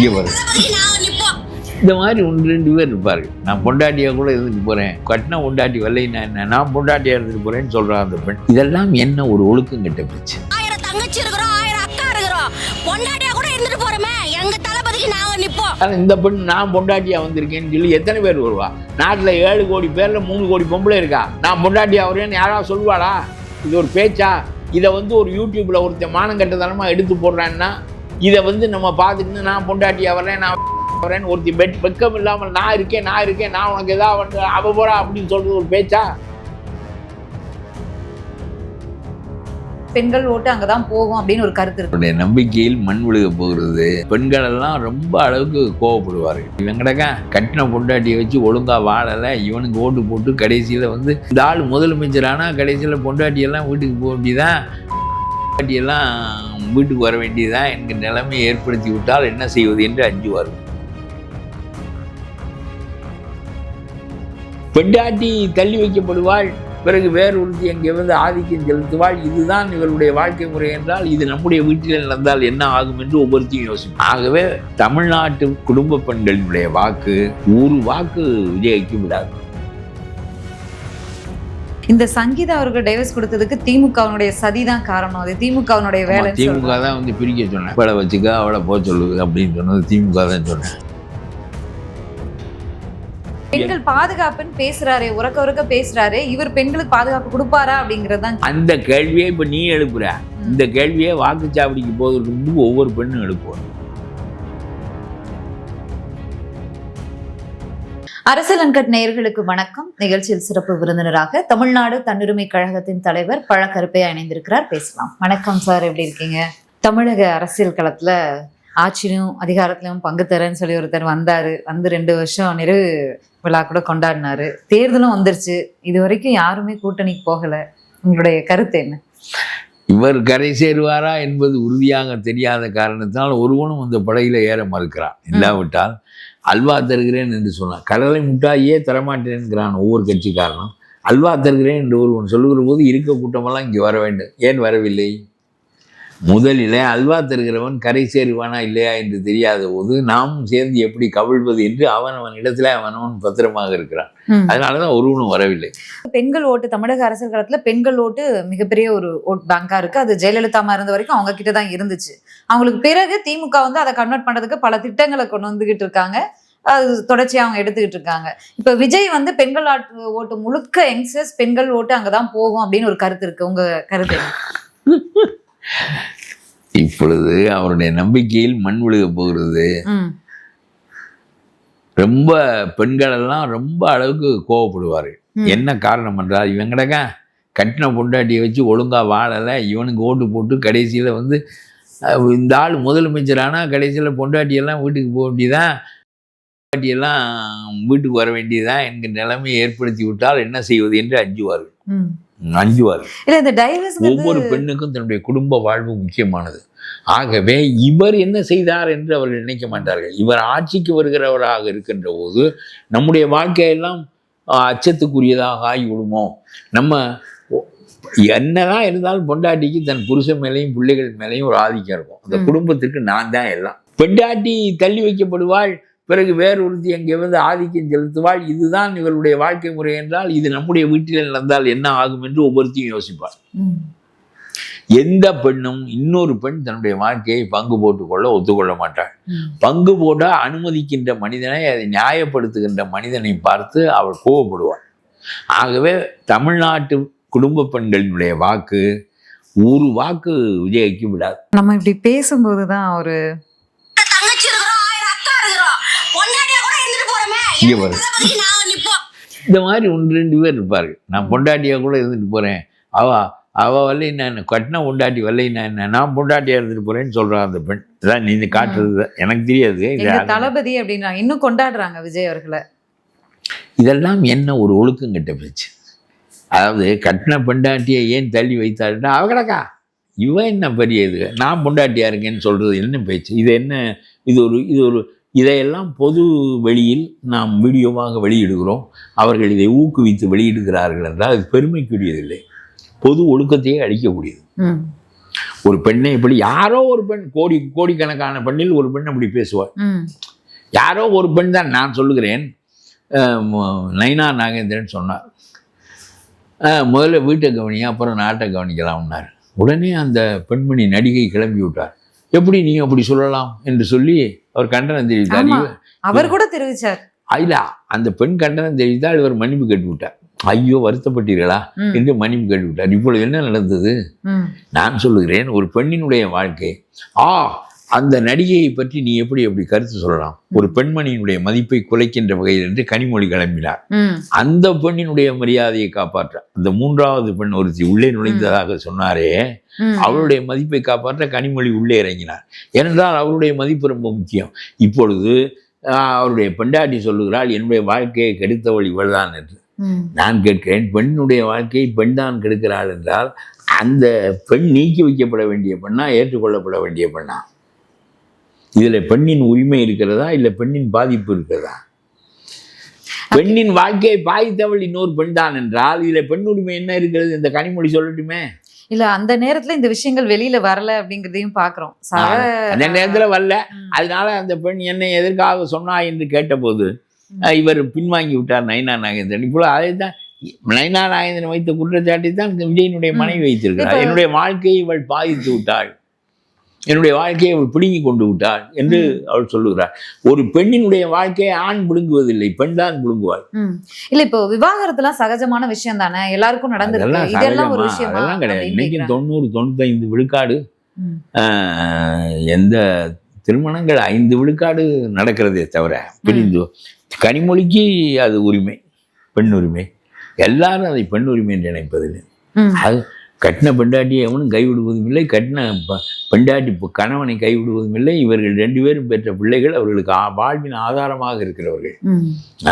இங்கே வரும். இந்த மாதிரி ஒன்று ரெண்டு பேர் இருப்பார்கள். நான் பொண்டாட்டியாக கூட இருந்துட்டு போகிறேன், கட்டின பொண்டாட்டி வரலைன்னா என்ன, நான் பொண்டாட்டியாக இருந்துட்டு போகிறேன்னு சொல்கிறான் அந்த பெண். இதெல்லாம் என்ன ஒரு ஒழுக்கம் கெட்ட பேச்சு. 1000 தங்கச்சி இருக்கிறோம், 1000 அக்கா இருக்கிறோம், பொண்டாட்டியாக கூட இருந்துட்டு போகிறோமே, எங்கள் தளபதிக்கு நாங்கள் நிற்போம். ஆனால் இந்த பெண் நான் பொண்டாட்டியாக வந்திருக்கேன்னு சொல்லி எத்தனை பேர் வருவா? நாட்டில் 7 கோடி பேரில் 3 கோடி பொம்பளை இருக்கா. நான் பொண்டாட்டியாக வரேன்னு யாராவது சொல்லுவாடா? இது ஒரு பேச்சா? இதை ஒரு யூடியூப்பில் ஒருத்தன் மானம் கட்டத்தனமாக எடுத்து போடுறான்னா இதை நம்ம பார்த்துட்டு நான் பொண்டாட்டியாக வரேன், நான் வரேன்னு ஒருத்தி வெக்கம் இல்லாமல் நான் இருக்கேன் நான் உனக்கு எதாவது அவ போறா அப்படின்னு சொல்றது ஒரு பேச்சா? பெண்கள் ஓட்டு அங்கதான் போகும் அப்படின்னு ஒரு கருத்து இருக்கு. நம்பிக்கையில் மண் விழுக போகிறது. பெண்கள் எல்லாம் ரொம்ப அளவுக்கு கோவப்படுவார்கள். இவங்கடக்கா கட்டின பொண்டாட்டியை வச்சு ஒழுங்கா வாழலை, இவனுக்கு ஓட்டு போட்டு கடைசியில் இந்த ஆள் முதலமைச்சர் ஆனால் கடைசியில் பொண்டாட்டியெல்லாம் வீட்டுக்கு போக வேண்டியதான், பொண்டாட்டியெல்லாம் வீட்டுக்கு வர வேண்டியதான் என்கிற நிலைமையை ஏற்படுத்தி விட்டால் என்ன செய்வது என்று அஞ்சுவார்கள். பெண்டாட்டி தள்ளி வைக்கப்படுவாள், பிறகு வேறு ஒருத்தி அங்கே ஆதிக்கம் செலுத்துவாள். இதுதான் இவருடைய வாழ்க்கை முறை என்றால் இது நம்முடைய வீட்டில் நடந்தால் என்ன ஆகும் என்று ஒவ்வொருத்தையும் யோசிக்கும். ஆகவே தமிழ்நாட்டு குடும்ப பெண்களுடைய வாக்கு ஒரு வாக்கு விஜய்க்கு விடாது. இந்த சங்கீதா அவர்கள் டைவர்ஸ் கொடுத்ததுக்கு திமுகவுடைய சதிதான் காரணம். அது திமுகவுடைய வேலை. திமுக தான் பிரிக்க சொன்னேன், அவளை வச்சுக்க அவளை போக சொல்லுது அப்படின்னு சொன்னது திமுக தான் சொன்னேன். பெண்கள் பாதுகாப்புன்னு பேசுறாரு, உறக்க பேசுறாரு, இவர் பெண்களுக்கு பாதுகாப்பு கொடுப்பாரா அப்படிங்கறதுதான் அந்த கேள்வியை இப்ப நீ எழுப்புற. இந்த கேள்வியை வாக்குச்சாவடிக்கு போவதற்கு முன்பு ஒவ்வொரு பெண்ணும் எழுப்புவார். அரசியல் அன்கட் நேயர்களுக்கு வணக்கம். நிகழ்ச்சியில் சிறப்பு விருந்தினராக தமிழ்நாடு தன்னுரிமை கழகத்தின் தலைவர் பழ கருப்பையா இணைந்திருக்கிறார். பேசலாம். வணக்கம் சார், எப்படி இருக்கீங்க? தமிழக அரசியல் களத்துல ஆட்சியிலும் அதிகாரத்திலும் பங்கு தரேன்னு சொல்லி ஒருத்தர் வந்தாரு, 2 வருஷம் நிறைவு விழா கூட கொண்டாடினாரு. தேர்தலும் வந்துருச்சு, இது வரைக்கும் யாருமே கூட்டணிக்கு போகல. உங்களுடைய கருத்து என்ன? இவர் கரை சேருவாரா என்பது உறுதியாக தெரியாத காரணத்தினால் ஒருவனும் அந்த படகில ஏற மறுக்கிறான். இல்லாவிட்டால் அல்வா தருகிறேன் என்று சொன்னான், கடலை முட்டாயே தரமாட்டேன்கிறான் ஒவ்வொரு கட்சிக்காரனும். அல்வா தருகிறேன் என்று ஒருவன் சொல்லுகிற போது இருக்க கூட்டமெல்லாம் இங்கே வர வேண்டும். ஏன் வரவில்லை? முதலில் அல்வா தருகிறவன் கரை சேருவானா இல்லையா என்று தெரியாத போது நாமும் சேர்ந்து எப்படி கவிழ்வது என்று அவன் இடத்துல அவனவன் பத்திரமாக இருக்கிறான். அதனாலதான் ஒருவனும் வரவில்லை. பெண்கள் ஓட்டு தமிழக அரசியல் களத்துல பெண்கள் ஓட்டு மிகப்பெரிய ஒரு ஓட் பேங்கா இருக்கு. அது ஜெயலலிதா இருந்த வரைக்கும் அவங்க கிட்ட தான் இருந்துச்சு. அவங்களுக்கு பிறகு திமுக அதை கன்வெர்ட் பண்றதுக்கு பல திட்டங்களை கொண்டு வந்துகிட்டு இருக்காங்க. அது தொடர்ச்சியா அவங்க எடுத்துக்கிட்டு இருக்காங்க. இப்ப விஜய் பெண்கள் ஓட்டு முழுக்க யங்ஸ்டர்ஸ் பெண்கள் ஓட்டு அங்கதான் போகும் அப்படின்னு ஒரு கருத்து இருக்கு. உங்க கருத்து என்ன? இப்பொழுது அவருடைய நம்பிக்கையில் மண் விழுக போகிறது. ரொம்ப பெண்கள் எல்லாம் ரொம்ப அளவுக்கு கோவப்படுவார்கள். என்ன காரணம் என்றால் இவங்கடக்கா கட்டின பொண்டாட்டியை வச்சு ஒழுங்கா வாழலை, இவனுக்கு ஓட்டு போட்டு கடைசியில் இந்த ஆள் முதலமைச்சர் ஆனால் கடைசியில் பொண்டாட்டியெல்லாம் வீட்டுக்கு போக வேண்டியதான், பொண்டாட்டியெல்லாம் வீட்டுக்கு வர வேண்டியதான் என்கிற நிலைமையை ஏற்படுத்தி விட்டால் என்ன செய்வது என்று அஞ்சுவார்கள். ஒவ்வொரு பெண்ணுக்கும் தன்னுடைய குடும்ப வாழ்வு முக்கியமானது. ஆகவே இவர் என்ன செய்தார் என்று அவர்கள் நினைக்க மாட்டார்கள். இவர் ஆட்சிக்கு வருகிறவராக இருக்கின்ற போது நம்முடைய வாழ்க்கையெல்லாம் அச்சத்துக்குரியதாக ஆகிவிடுமோ, நம்ம என்னதான் இருந்தாலும் பொண்டாட்டிக்கு தன் புருஷன் மேலேயும் பிள்ளைகள் மேலேயும் ஒரு ஆதிக்கம் இருக்கும். அந்த குடும்பத்திற்கு நான் தான் எல்லாம். பெண்டாட்டி தள்ளி வைக்கப்படுவாள், பிறகு வேறு ஒருத்தி அங்கே ஆதிக்கம் செலுத்துவாள். இதுதான் இவருடைய வாழ்க்கை முறை என்றால் இது நம்முடைய வீட்டில் நடந்தால் என்ன ஆகும் என்று ஒவ்வொருத்தையும் யோசிப்பாள். எந்த பெண்ணும் இன்னொரு பெண் தன்னுடைய வாழ்க்கையை பங்கு போட்டுக்கொள்ள ஒத்துக்கொள்ள மாட்டாள். பங்கு போட அனுமதிக்கின்ற மனிதனை, அதை நியாயப்படுத்துகின்ற மனிதனை பார்த்து அவள் கோவப்படுவாள். ஆகவே தமிழ்நாட்டு குடும்ப பெண்களினுடைய வாக்கு ஒரு வாக்கு விஜய்க்கு விடாது. நம்ம இப்படி பேசும்போதுதான் ஒரு இந்த மாதிரி 1-2 பேர் இருப்பார்கள். நான் பொண்டாட்டியாக கூட இருந்துட்டு போகிறேன், அவ வரலைன்னா என்ன, கட்டின பொண்டாட்டி வரலைன்னா என்ன, நான் பொண்டாட்டியாக இருந்துட்டு போகிறேன்னு சொல்கிறான் அந்த பெண். இதான் நீ காட்டுறது எனக்கு தெரியாது. தளபதி அப்படின்னா இன்னும் கொண்டாடுறாங்க விஜய் அவர்களை. இதெல்லாம் என்ன ஒரு ஒழுக்கம் கெட்ட பேச்சு. அதாவது கட்டின பொண்டாட்டியை ஏன் தள்ளி வைத்தாருன்னா அவ கிடக்கா, இவன் என்ன பெரிய இது, நான் பொண்டாட்டியாக இருக்கேன்னு சொல்கிறது என்ன பேச்சு? இது என்ன? இது ஒரு இதையெல்லாம் பொது வெளியில் நாம் வீடியோவாக வெளியிடுகிறோம். அவர்கள் இதை ஊக்குவித்து வெளியிடுகிறார்கள் என்றால் அது பெருமைக்குரியதில்லை, பொது ஒழுக்கத்தையே அழிக்கக்கூடியது. ஒரு பெண்ணை இப்படி யாரோ ஒரு பெண் கோடிக்கணக்கான பெண்ணில் ஒரு பெண் அப்படி பேசுவாள். யாரோ ஒரு பெண் தான், நான் சொல்லுகிறேன். நைனா நாகேந்திரன் சொன்னார், முதல்ல வீட்டை கவனிங்க, அப்புறம் நாட்டை கவனிக்கலாம்னார். உடனே அந்த பெண்மணி நடிகை கிளம்பி விட்டார். எப்படி நீ அப்படி சொல்லலாம் என்று சொல்லி அவர் கண்டனம் தெரிவித்தார். அவர் கூட தெரிவித்தார். இல்ல, அந்த பெண் கண்டனம் தெரிவித்தால் இவர் மன்னிப்பு கேட்டு விட்டார். ஐயோ வருத்தப்பட்டீர்களா என்று மன்னிப்பு கேட்டு விட்டார். இப்பொழுது என்ன நடந்தது? நான் சொல்லுகிறேன், ஒரு பெண்ணினுடைய வாழ்க்கை, அந்த நடிகையை பற்றி நீ எப்படி கருத்து சொல்லலாம்? ஒரு பெண்மணியினுடைய மதிப்பை குலைக்கின்ற வகையில் என்று கனிமொழி கிளம்பினார். அந்த பெண்ணினுடைய மரியாதையை காப்பாற்ற அந்த 3வது பெண் ஒருத்தி உள்ளே நுழைந்ததாக சொன்னாரே, அவருடைய மதிப்பை காப்பாற்ற கனிமொழி உள்ளே இறங்கினார். ஏனென்றால் அவருடைய மதிப்பு ரொம்ப முக்கியம். இப்பொழுது அவருடைய பெண்டாட்டி சொல்லுகிறாள், என்னுடைய வாழ்க்கையை கெடுத்தவள் இவள்தான் என்று. நான் கேட்கிறேன், பெண்ணுடைய வாழ்க்கையை பெண் தான் கெடுக்கிறாள் என்றால் அந்த பெண் நீக்கி வைக்கப்பட வேண்டிய பெண்ணா, ஏற்றுக்கொள்ளப்பட வேண்டிய பெண்ணா? இதில் பெண்ணின் உரிமை இருக்கிறதா, இல்லை பெண்ணின் பாதிப்பு இருக்கிறதா? பெண்ணின் வாழ்க்கையை பாதித்தவள் இன்னொரு பெண் தான் என்றால் இதில் பெண் உரிமை என்ன இருக்கிறது? இந்த கனிமொழி சொல்லட்டுமே. இல்ல, அந்த நேரத்துல இந்த விஷயங்கள் வெளியில வரல அப்படிங்கிறதையும் பாக்குறோம். அந்த நேரத்துல வரல, அதனால அந்த பெண் என்னை எதற்காக சொன்னா என்று கேட்டபோது இவர் பின்வாங்கி விட்டார் நைனா நாகேந்திரன். இப்போ அதை தான் நைனா நாகேந்திரன் வைத்த குற்றச்சாட்டை தான் விஜயனுடைய மனைவி வைத்திருக்கிறார். என்னுடைய வாழ்க்கையை இவள் பாதித்து விட்டாள், என்னுடைய வாழ்க்கையை அவள் பிடுங்கி கொண்டு விட்டாள் என்று அவள் சொல்லுகிறார். ஒரு பெண்ணினுடைய வாழ்க்கையை ஆண் பிடுங்குவதில்லை, பெண் தான் பிடுங்குவாள். இல்ல, இப்போ விவாகரத்துலாம் சகஜமான விஷயம் தானே, எல்லாருக்கும் நடந்திருக்கு. இதெல்லாம் ஒரு விஷயம் அதெல்லாம் கிடையாது. இன்னைக்கு 90-95 விழுக்காடு எந்த திருமணங்கள் 5 விழுக்காடு நடக்கிறதே தவிர பிரிந்து. கனிமொழிக்கு அது உரிமை, பெண் உரிமை. எல்லாரும் அதை பெண் உரிமை என்று நினைப்பதில்லை. அது கட்டின பெண்டாட்டியை எவனும் கைவிடுவதும் இல்லை, கட்டின பெண்டாட்டி கணவனை கைவிடுவதும் இல்லை. இவர்கள் 2 பேரும் பெற்ற பிள்ளைகள் அவர்களுக்கு வாழ்வின் ஆதாரமாக இருக்கிறவர்கள்.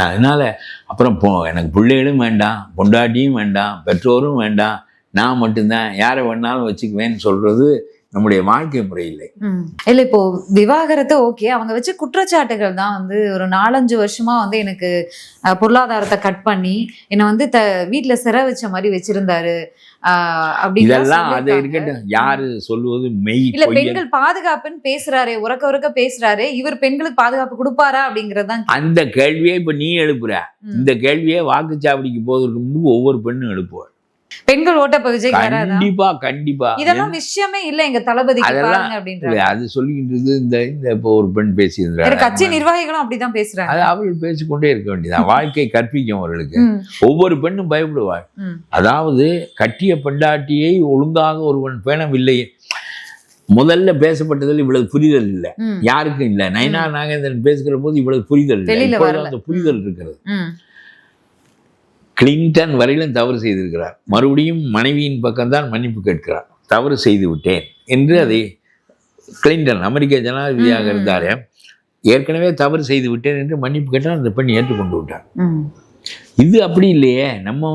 அதனால அப்புறம் எனக்கு பிள்ளைகளும் வேண்டாம், பொண்டாட்டியும் வேண்டாம், பெற்றோரும் வேண்டாம், நான் மட்டும்தான் யாரை வேணாலும் வச்சுக்குவேன்னு சொல்றது நம்முடைய வாழ்க்கை முறை இல்லை. இல்ல, இப்போ விவாகரத்து ஓகே, அவங்க வச்சு குற்றச்சாட்டுகள் தான் ஒரு 4-5 வருஷமா எனக்கு பொருளாதாரத்தை கட் பண்ணி என்னை வீட்டுல சிறை வச்ச மாதிரி வச்சிருந்தாரு இதெல்லாம் அது இருக்கட்டும். யாரு சொல்லுவது மெய்? இல்ல, பெண்கள் பாதுகாப்புன்னு பேசுறாரு, உறக்க பேசுறாரு. இவர் பெண்களுக்கு பாதுகாப்பு கொடுப்பாரா அப்படிங்கறதுதான் அந்த கேள்வியை இப்ப நீ எழுப்புற. இந்த கேள்வியை வாக்குச்சாவடிக்கு போவதற்கு முன்பு ஒவ்வொரு பெண்ணும் எழுப்புவார். பெண்கள் ஓட்ட விஜய் கண்டிப்பா இதெல்லாம் விஷயமே இல்ல எங்க தளபதி அது சொல்லிக்கின்றது. இந்த இப்போ ஒரு பெண் பேசியிருந்தார், கட்சி நிர்வாகிகளும் அப்படிதான் பேசுறாங்க. அது அவர்கள் பேசிக்கொண்டே இருக்க வேண்டியதான். வாழ்க்கை கற்பிக்கும் அவர்களுக்கு. ஒவ்வொரு பெண்ணும் பயப்படுவாள். அதாவது கட்டிய பெண்டாட்டியை ஒழுங்காக ஒருவன் பேணவில்லை. முதல்ல பேசப்பட்டதில் இவ்வளவு புரிதல் இல்லை, யாருக்கும் இல்லை. நைனா நாகேந்திரன் பேசுகிற போது இவ்வளவு புரிதல் இல்லை. அந்த புரிதல் இருக்கிறது. கிளின்டன் வரையிலும் தவறு செய்திருக்கிறார். மறுபடியும் மனைவியின் பக்கம்தான் மன்னிப்பு கேட்கிறார். தவறு செய்து விட்டேன் என்று அதை கிளின்டன் அமெரிக்க ஜனாதிபதியாக இருந்தார், ஏற்கனவே தவறு செய்து விட்டேன் என்று மன்னிப்பு கேட்டால் அந்த பெண் ஏற்றுக்கொண்டு விட்டார். இது அப்படி இல்லையே. நம்ம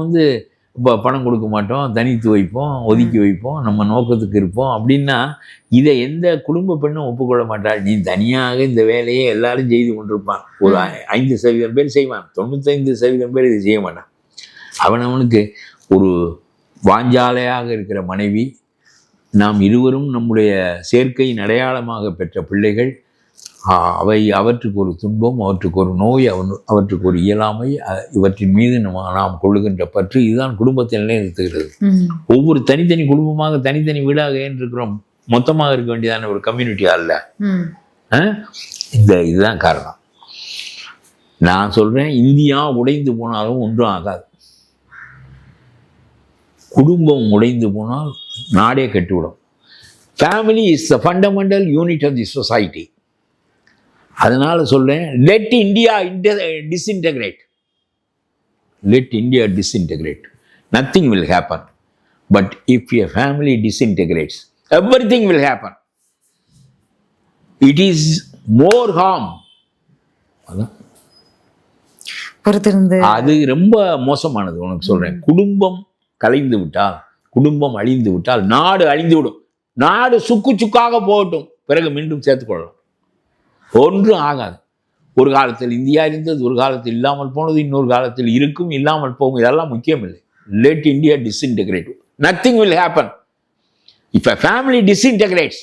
இப்போ பணம் கொடுக்க மாட்டோம், தனித்து வைப்போம், ஒதுக்கி வைப்போம், நம்ம நோக்கத்துக்கு இருப்போம் அப்படின்னா இதை எந்த குடும்ப பெண்ணும் ஒப்புக்கொள்ள மாட்டாள். நீ தனியாக இந்த வேலையை எல்லாரும் செய்து கொண்டிருப்பான். ஒரு 5% பேர் செய்வான், 95% பேர் இதை செய்ய மாட்டான். அவனுக்கு ஒரு வாஞ்சாலையாக இருக்கிற மனைவி, நாம் இருவரும் நம்முடைய சேர்க்கையின் அடையாளமாக பெற்ற பிள்ளைகள், அவற்றுக்கு ஒரு துன்பம், அவற்றுக்கு ஒரு நோய், அவற்றுக்கு ஒரு இயலாமை, இவற்றின் மீது நாம் கொள்ளுகின்ற பற்று, இதுதான் குடும்பத்தை நிலைநிறுத்துகிறது. ஒவ்வொரு தனித்தனி குடும்பமாக தனித்தனி வீடாக ஏற்றிருக்கிறோம், மொத்தமாக இருக்க வேண்டியதான ஒரு கம்யூனிட்டி அல்ல. இதுதான் காரணம். நான் சொல்றேன், இந்தியா உடைந்து போனாலும் ஒன்றும் ஆகாது. குடும்பம் உடைந்து போனால் நாடே கெட்டுவிடும். Family is the fundamental unit of the society. அதனால சொல்றேன், let India disintegrate. Let India disintegrate. Nothing will happen. But if a family disintegrates, everything will happen. It is more harm. அது ரொம்ப மோசமானது. உனக்கு சொல்றேன், குடும்பம் கலைந்து விட்டால், குடும்பம் அழிந்து விட்டால் நாடு அழிந்து விடும். நாடு சுக்கு சுக்காக போகட்டும், பிறகு மீண்டும் சேர்த்துக்கொள்ளலாம். ஒன்றும் ஆகாது. ஒரு காலத்தில் இந்தியா இருந்தது, ஒரு காலத்தில் இல்லாமல் போனது, இன்னொரு காலத்தில் இருக்கும், இல்லாமல் போகும். இதெல்லாம் முக்கியம் இல்லை. Let India disintegrate. Nothing will happen. If a family disintegrates,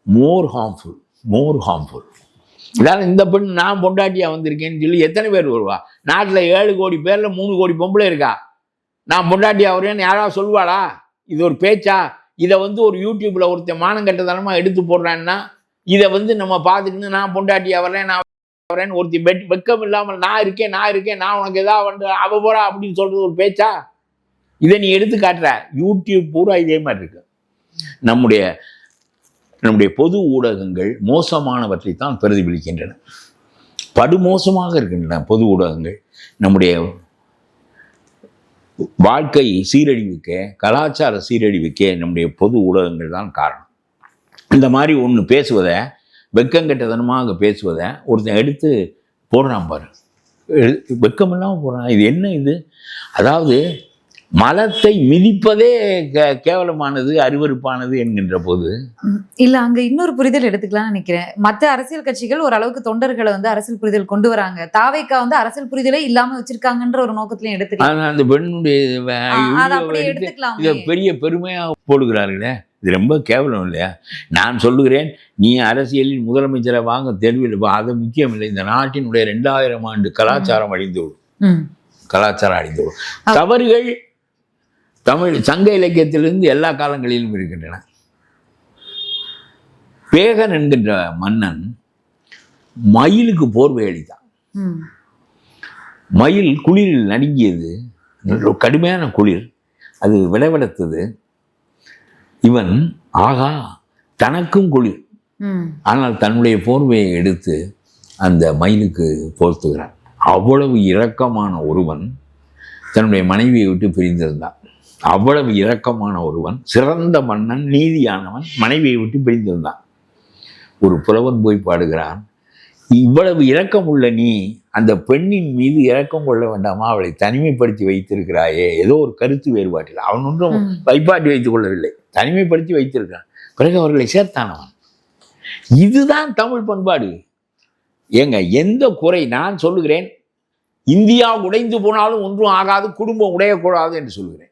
more harmful. இதால் இந்த பெண் நான் பொண்டாட்டியா வந்திருக்கேன்னு சொல்லி எத்தனை பேர் வருவா? நாட்டில் 7 கோடி பேர்ல 3 கோடி பொம்பளை இருக்கா. நான் பொண்டாட்டியா வருவேன்னு யாராவது சொல்லுவாளா? இது ஒரு பேச்சா? இதை ஒரு யூடியூப்ல ஒருத்தன் மானங்கட்டத்தனமா எடுத்து போடுறான்னா இதை நம்ம பார்த்துக்கின்னு நான் பொண்டாட்டியா வர்றேன், நான் வரேன்னு ஒருத்தி வெக்கம் இல்லாமல் நான் இருக்கேன் நான் உனக்கு ஏதாவது அவ போறா அப்படின்னு சொல்றது ஒரு பேச்சா? இதை நீ எடுத்து காட்டுற. யூடியூப் பூரா இதே மாதிரி இருக்கு. நம்முடைய பொது ஊடகங்கள் மோசமானவற்றை தான் பிரதிபலிக்கின்றன. படுமோசமாக இருக்கின்றன பொது ஊடகங்கள். நம்முடைய வாழ்க்கை சீரழிவுக்கே, கலாச்சார சீரழிவுக்கே நம்முடைய பொது ஊடகங்கள் தான் காரணம். இந்த மாதிரி ஒன்று பேசுவதை, வெக்கங்கெட்டதனமாக பேசுவதை ஒருத்தன் எடுத்து போடுறான் பாரு. வெக்கமில்லாமல் போடுறான். இது என்ன இது? அதாவது மலத்தை மிதிப்பதே கேவலமானது, அருவருப்பானது என்கின்ற போது இல்ல அங்க இன்னொரு புரிதல் எடுத்துக்கலாம்னு நினைக்கிறேன். மற்ற அரசியல் கட்சிகள் ஓரளவுக்கு தொண்டர்களை அரசியல் புரிதல் கொண்டு வராங்க. தாவேக்கா அரசியல் புரிதலே இல்லாம வச்சிருக்காங்கன்ற ஒரு நோக்கத்திலையும் எடுத்துக்கலாம். அந்த பெண்ணுடைய இதை பெரிய பெருமையா போடுகிறார்களே, இது ரொம்ப கேவலம் இல்லையா? நான் சொல்லுகிறேன், நீ அரசியலில் முதலமைச்சரை வாங்க தெருவில் அது முக்கியம் இல்லை. இந்த நாட்டினுடைய 2000 ஆண்டு கலாச்சாரம் அழிந்துவிடும். தவறுகள் தமிழ் சங்க இலக்கியத்திலிருந்து எல்லா காலங்களிலும் இருக்கின்றன. பேகன் என்கின்ற மன்னன் மயிலுக்கு போர்வை அளித்தான். மயில் குளிரில் நடுங்கியது, கடுமையான குளிர், அது விளவெடுத்தது. இவன் ஆகா தனக்கும் குளிர், ஆனால் தன்னுடைய போர்வையை எடுத்து அந்த மயிலுக்கு போர்த்துகிறான். அவ்வளவு இரக்கமான ஒருவன் தன்னுடைய மனைவியை விட்டு பிரிந்திருந்தான். அவ்வளவு இரக்கமான ஒருவன், சிறந்த மன்னன், நீதியானவன், மனைவியை விட்டு பிரிந்திருந்தான். ஒரு புலவன் போய் பாடுகிறான், இவ்வளவு இரக்கம் உள்ள நீ அந்த பெண்ணின் மீது இரக்கம் கொள்ள வேண்டாமா? அவளை தனிமைப்படுத்தி வைத்திருக்கிறாயே. ஏதோ ஒரு கருத்து வேறுபாட்டில் அவன் ஒன்றும் வைப்பாட்டி வைத்துக் கொள்ளவில்லை, தனிமைப்படுத்தி வைத்திருக்கிறான். பிறகு அவர்களை சேர்த்தானவன். இதுதான் தமிழ் பண்பாடு. ஏங்க, எந்த குறை? நான் சொல்லுகிறேன், இந்தியா உடைந்து போனாலும் ஒன்றும் ஆகாது, குடும்பம் உடையக்கூடாது என்று சொல்லுகிறேன்.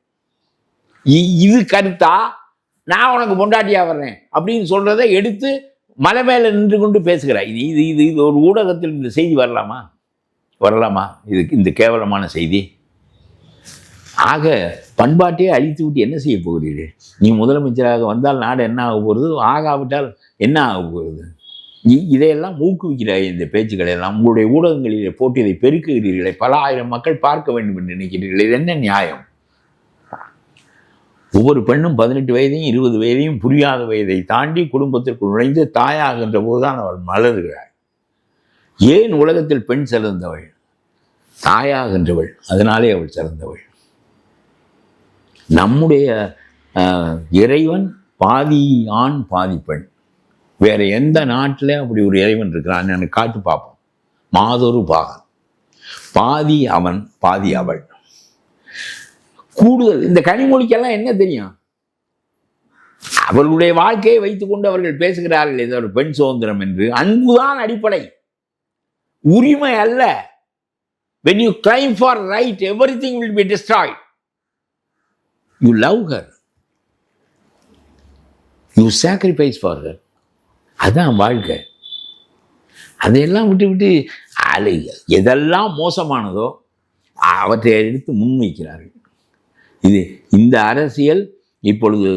இது கருத்தா? நான் உனக்கு பொண்டாட்டியா வர்றேன் அப்படின்னு சொல்றதை எடுத்து மலை மேல நின்று கொண்டு பேசுகிறாய். இது ஒரு ஊடகத்தில் இந்த செய்தி வரலாமா? இதுக்கு இந்த கேவலமான செய்தி. ஆக பண்பாட்டையே அழித்து விட்டு என்ன செய்ய போகிறீர்கள்? நீ முதலமைச்சராக வந்தால் நாடு என்ன ஆக போகிறது? ஆகாவிட்டால் என்ன ஆக போகிறது? இதையெல்லாம் ஊக்குவிக்கிறாய். இந்த பேச்சுக்களை எல்லாம் உங்களுடைய ஊடகங்களிலே போட்டு இதை பெருக்குகிறீர்களே, பல ஆயிரம் மக்கள் பார்க்க வேண்டும் என்று நினைக்கிறீர்கள். இது என்ன நியாயம்? ஒவ்வொரு பெண்ணும் 18 வயதையும் 20 வயதையும் புரியாத வயதை தாண்டி குடும்பத்திற்குள் நுழைந்து தாயாகின்ற போதுதான் அவள் மலர்கிறாள். ஏன் உலகத்தில் பெண் சிறந்தவள்? தாயாகின்றவள், அதனாலே அவள் சிறந்தவள். நம்முடைய இறைவன் பாதி ஆண் பாதி பெண். வேற எந்த நாட்டில் அப்படி ஒரு இறைவன் இருக்கிறான்னு எனக்கு காட்டு பார்ப்போம். மாதொரு பாகன், பாதி அவன் பாதி அவள். கூடுதல் இந்த கனிமொழிக்கெல்லாம் என்ன தெரியும்? அவர்களுடைய வாழ்க்கையை வைத்துக்கொண்டு அவர்கள் பேசுகிறார்கள் ஏதோ ஒரு பெண் சுதந்திரம் என்று. அன்புதான் அடிப்படை, உரிமை அல்ல. when you claim for right, everything will be destroyed. you love her, you sacrifice for her. அதான் வாழ்க்கை. அதையெல்லாம் விட்டு எதெல்லாம் மோசமானதோ அவற்றை எடுத்து முன்வைக்கிறார்கள். இந்த அரசியல் இப்பொழுது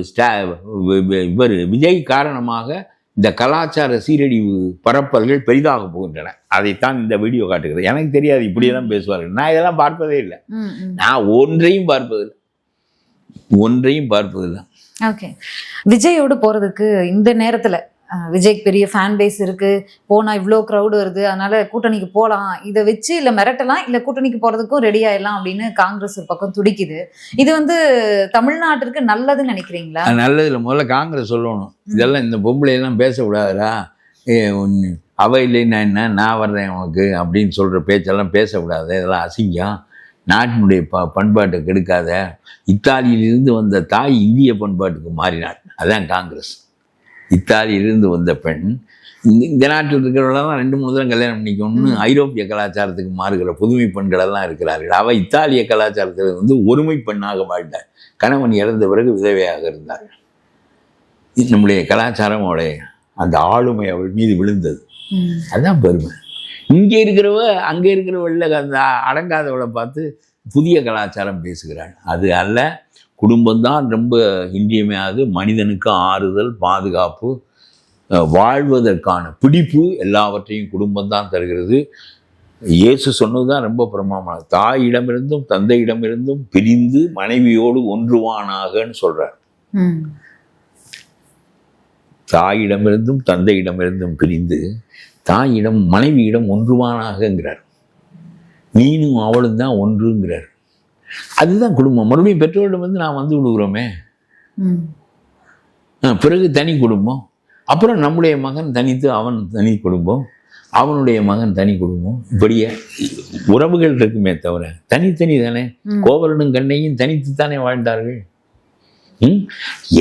இவர் விஜய் காரணமாக இந்த கலாச்சார சீரழிவு பரப்பல்கள் பெரிதாக போகின்றன. அதைத்தான் இந்த வீடியோ காட்டுகிறது. எனக்கு தெரியாது இப்படியெல்லாம் பேசுவார்கள். நான் இதெல்லாம் பார்ப்பதே இல்லை. நான் ஒன்றையும் பார்ப்பதில்லை. ஓகே, விஜயோடு போறதுக்கு இந்த நேரத்துல விஜய்க்கு பெரிய ஃபேன் பேஸ் இருக்கு, போனா இவ்வளோ க்ரௌடு வருது, அதனால கூட்டணிக்கு போகலாம், இதை வச்சு இல்லை மிரட்டலாம், இல்லை கூட்டணிக்கு போறதுக்கும் ரெடி ஆயிடலாம் அப்படின்னு காங்கிரஸ் ஒரு பக்கம் துடிக்குது. இது தமிழ்நாட்டிற்கு நல்லதுன்னு நினைக்கிறீங்களா? நல்லது இல்லை. முதல்ல காங்கிரஸ் சொல்லணும், இதெல்லாம் இந்த பொம்பளையெல்லாம் பேசக்கூடாதுடா, அவ இல்லைன்னா என்ன, நான் வர்றேன் உனக்கு அப்படின்னு சொல்கிற பேச்செல்லாம் பேசக்கூடாது, இதெல்லாம் அசிங்கம், நாட்டினுடைய பண்பாட்டை கெடுக்காத. இத்தாலியிலிருந்து வந்த தாய் இந்திய பண்பாட்டுக்கு மாறினாள், அதான் காங்கிரஸ். இத்தாலியிலிருந்து வந்த பெண் இந்த நாட்டில் இருக்கிறவர்களெல்லாம் 2-3 தரம் கல்யாணம் பண்ணிக்கணும்னு ஐரோப்பிய கலாச்சாரத்துக்கு மாறுகிற புதுமை பெண்களெல்லாம் இருக்கிறார்கள். அவள் இத்தாலிய கலாச்சாரத்தில் ஒருமை பெண்ணாக வாழ்ந்தாள். கணவன் இறந்த பிறகு விதவையாக இருந்தாள். நம்முடைய கலாச்சாரம் அவளை அந்த ஆளுமை அவள் மீது விழுந்தது. அதுதான் பெருமை. இங்கே இருக்கிறவ அங்கே இருக்கிறவள்ள அந்த அடங்காதவளை பார்த்து புதிய கலாச்சாரம் பேசுகிறாள். அது அல்ல, குடும்பம்தான் ரொம்ப இன்றியமையாது. மனிதனுக்கு ஆறுதல், பாதுகாப்பு, வாழ்வதற்கான பிடிப்பு எல்லாவற்றையும் குடும்பம்தான் தருகிறது. இயேசு சொன்னதுதான் ரொம்ப பிரமாணம். தாயிடமிருந்தும் தந்தையிடமிருந்தும் பிரிந்து மனைவியோடு ஒன்றுவானாகன்னு சொல்றார். தாயிடமிருந்தும் தந்தையிடமிருந்தும் பிரிந்து தாயிடம் மனைவியிடம் ஒன்றுவானாகங்கிறார். நீனும் அவளும் தான் ஒன்றுங்கிறார். அதுதான் குடும்பம். மறுபடியும் பெற்றோரிடம் நான் வந்து விடுகிறோமே, பிறகு தனி குடும்பம். அப்புறம் நம்முடைய மகன் தனித்து அவன் தனி குடும்பம், அவனுடைய மகன் தனி குடும்பம். இப்படியே உறவுகள் இருக்குமே தவிர தனித்தனி தானே. கோவலனும் கண்ணையும் தனித்து தானே வாழ்ந்தார்கள்.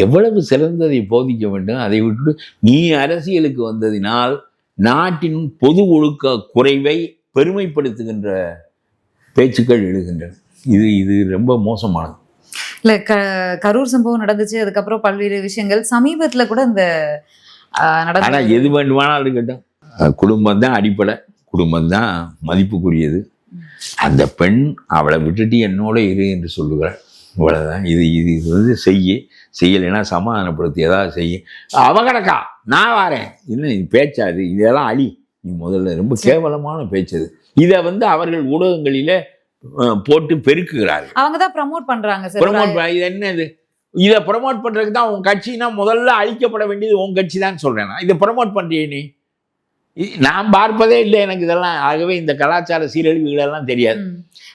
எவ்வளவு சிறந்ததை போதிக்க வேண்டும். அதை விட்டு நீ அரசியலுக்கு வந்ததினால் நாட்டின் பொது ஒழுக்க குறைவை பெருமைப்படுத்துகின்ற பேச்சுக்கள் எழுகின்றன. இது ரொம்ப மோசமானது. இல்ல கரூர் சம்பவம் நடந்துச்சு, அதுக்கப்புறம் பல்வேறு விஷயங்கள் சமீபத்துல கூட இந்த ஆனா எது வேண்டுமானாலும் இருக்கட்டும், குடும்பம் தான் அடிப்படை, குடும்பம் தான் மதிப்புக்குரியது. அந்த பெண் அவளை விட்டுட்டு என்னோட இரு என்று சொல்லுகிறாள். இவ்வளவுதான். இது வந்து செய்யலைன்னா சமாதானப்படுத்தி ஏதாவது செய்ய. அவ கிடக்கா நான் வாரேன் இல்லை, நீ பேச்சாது, இதெல்லாம் அழி நீ முதல்ல. ரொம்ப கேவலமான பேச்சது. இதை வந்து அவர்கள் ஊடகங்களிலே போட்டு பெருக்குகிறார்கள். அவங்க தான் ப்ரமோட் பண்றாங்க. இது என்னது? இதை ப்ரமோட் பண்றதுக்கு தான் உன் கட்சினா முதல்ல அழிக்கப்பட வேண்டியது உன் கட்சி தான் சொல்றேன். இதை ப்ரமோட் பண்றியே நீ. நான் பார்ப்பதே இல்லை எனக்கு இதெல்லாம். ஆகவே இந்த கலாச்சார சீரழிவுகள் எல்லாம் தெரியாது.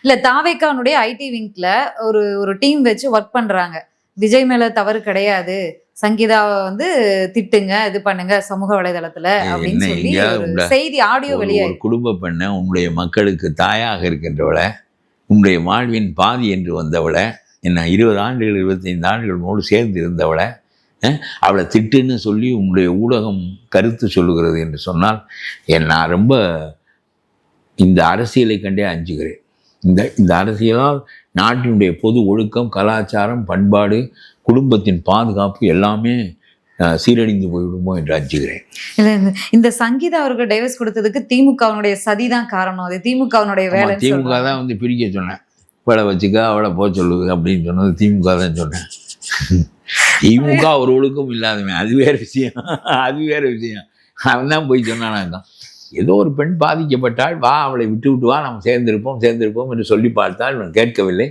இல்ல தாவேக்கானுடைய ஐடி விங்க்ல ஒரு டீம் வச்சு ஒர்க் பண்றாங்க. விஜய் மேல தவறு கிடையாது, சங்கீதாவை வந்து திட்டுங்க, இது பண்ணுங்க சமூக வலைதளத்துல அப்படின்னு சொல்லி செய்தி ஆடியோ வெளியே. ஒரு குடும்ப பெண்ணை, உன்னுடைய மக்களுக்கு தாயாக இருக்கின்றவளை, உன்னுடைய வாழ்வின் பாதி என்று வந்தவளை, என்ன 20 ஆண்டுகள் 25 ஆண்டுகளோடு சேர்ந்து இருந்தவளை அவளை திட்டுன்னு சொல்லி உன்னுடைய ஊடகம் கருத்து சொல்லுகிறது என்று சொன்னால் நான் ரொம்ப இந்த அரசியலை கண்டே அஞ்சுகிறேன். இந்த அரசியலால் நாட்டினுடைய பொது ஒழுக்கம், கலாச்சாரம், பண்பாடு, குடும்பத்தின் பாதுகாப்பு எல்லாமே சீரழிந்து போய்விடுமோ என்று அஞ்சுகிறேன். இந்த சங்கீதா அவர்கள் டைவர்ஸ் கொடுத்ததுக்கு திமுகவினுடைய சதிதான் காரணம். அது திமுகவினுடைய வேலை. திமுக தான் வந்து பிரிக்க சொன்னேன். இவளை வச்சுக்க அவளை போக சொல்லுது அப்படின்னு சொன்னது திமுக தான் சொன்னேன். திமுக ஒரு ஒழுக்கம் இல்லாதவன், அது வேற விஷயம். அவன் தான் போய் சொன்னானாங்க. ஏதோ ஒரு பெண் பாதிக்கப்பட்டால் வா, அவளை விட்டு வா, நம்ம சேர்ந்திருப்போம் என்று சொல்லி பார்த்தால் இவன் கேட்கவில்லை.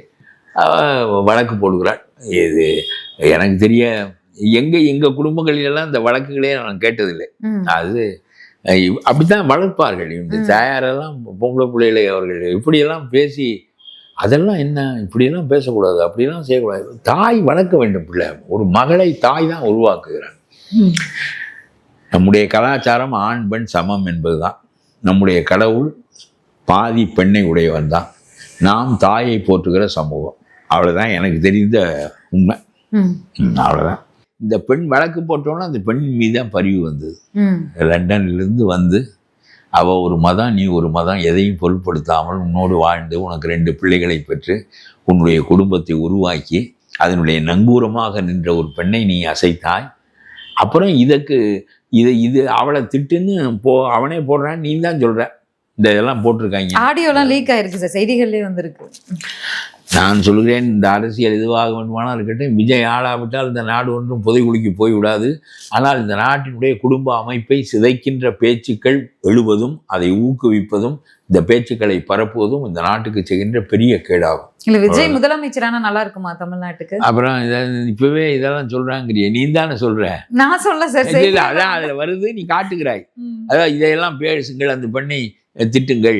வழக்கு போடுகிறாள். இது எனக்கு தெரிய எங்கள் குடும்பங்களிலெல்லாம் இந்த வழக்குகளே நான் கேட்டதில்லை. அது அப்படித்தான் வளர்ப்பார்கள். இந்த தாயாரெல்லாம் பொம்பளை பிள்ளைகளை அவர்கள் இப்படியெல்லாம் பேசி, அதெல்லாம் என்ன இப்படியெல்லாம் பேசக்கூடாது, அப்படியெல்லாம் செய்யக்கூடாது. தாய் வளர்க்க வேண்டும் பிள்ளை. ஒரு மகளை தாய் தான் உருவாக்குகிறார். நம்முடைய கலாச்சாரம் ஆண் பெண் சமம் என்பதுதான். நம்முடைய கடவுள் பாதி பெண்ணை உடையவன் தான். நாம் தாயை போற்றுகிற சமூகம். அவ்வளோதான் எனக்கு தெரிந்த உண்மை. அவ்வளோதான். இந்த பெண் வழக்கு போட்டோன்னா அந்த பெண்ணின் மீது தான் பரிவு வந்தது. லண்டனிலிருந்து வந்து அவள் ஒரு மதம், நீ ஒரு மதம், எதையும் பொருட்படுத்தாமல் உன்னோடு வாழ்ந்து உனக்கு 2 பிள்ளைகளை பெற்று உன்னுடைய குடும்பத்தை உருவாக்கி அதனுடைய நங்கூரமாக நின்ற ஒரு பெண்ணை நீ அசைத்தாய். அப்புறம் இது அவளை திட்டுன்னு அவனே போடுறான், நீ தான் சொல்ற. இந்த இதெல்லாம் போட்டிருக்காங்க. ஆடியோலாம் லீக் ஆயிருக்கு சார், செய்திகள்லேயே வந்திருக்கு. நான் சொல்கிறேன், இந்த அரசியல் எதுவாக வேண்டுமானால் இருக்கட்டும், விஜய் ஆளாவிட்டால் இந்த நாடு ஒன்றும் புதைகுழிக்கு போய்விடாது. ஆனால் இந்த நாட்டினுடைய குடும்ப அமைப்பை சிதைக்கின்ற பேச்சுக்கள் எழுவதும் அதை ஊக்குவிப்பதும் இந்த பேச்சுக்களை பரப்புவதும் இந்த நாட்டுக்கு செய்கின்ற பெரிய கேடாகும். இல்லை விஜய் முதலமைச்சரான நல்லா இருக்குமா தமிழ்நாட்டுக்கு? அப்புறம் இப்பவே இதெல்லாம் சொல்றாங்கிறிய, நீ தானே சொல்ற, நான் சொல்ல சார். அதான் அதுல வருது, நீ காட்டுகிறாய். அதான் இதையெல்லாம் பேசுங்கள், அந்த பெண்ணை திட்டுங்கள்,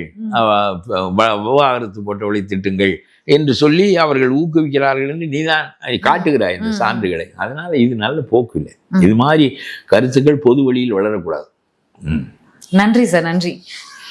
விவாகரத்து போட்டவளை திட்டுங்கள் என்று சொல்லி அவர்கள் ஊக்குவிக்கிறார்கள் என்று நீதான் காட்டுகிறாய் இந்த சான்றுகளை. அதனால இது நல்ல போக்கு இல்லை. இது மாதிரி கருத்துக்கள் பொது வழியில் வளரக்கூடாது. நன்றி சார், நன்றி.